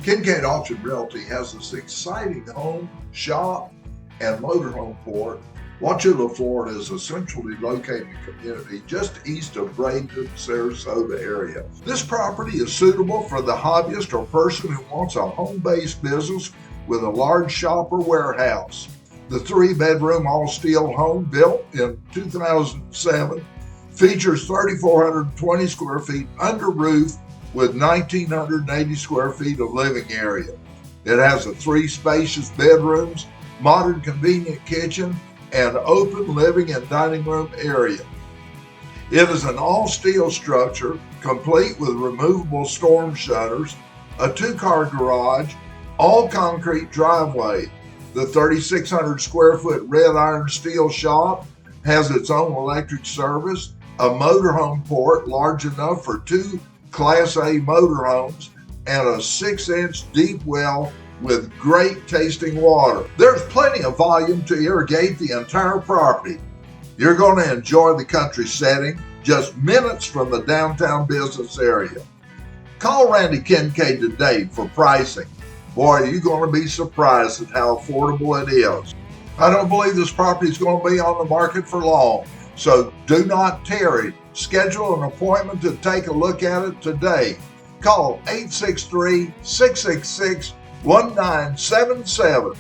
Kincaid Auction Realty has this exciting home, shop, and motorhome port. Wauchula, Florida is a centrally located community just east of Bradenton, Sarasota area. This property is suitable for the hobbyist or person who wants a home-based business with a large shop or warehouse. The 3-bedroom all-steel home built in 2007 features 3,420 square feet under roof with 1,980 square feet of living area. It has 3 spacious bedrooms, modern convenient kitchen, and open living and dining room area. It is an all-steel structure, complete with removable storm shutters, a 2-car garage, all concrete driveway. The 3,600 square foot red iron steel shop has its own electric service, a motorhome port large enough for 2 Class A motorhomes, and a 6-inch deep well with great tasting water. There's plenty of volume to irrigate the entire property. You're going to enjoy the country setting, just minutes from the downtown business area. Call Randy Kincaid today for pricing. Boy, you're going to be surprised at how affordable it is. I don't believe this property is going to be on the market for long, so do not tarry. Schedule an appointment to take a look at it today. Call 863-666-1977.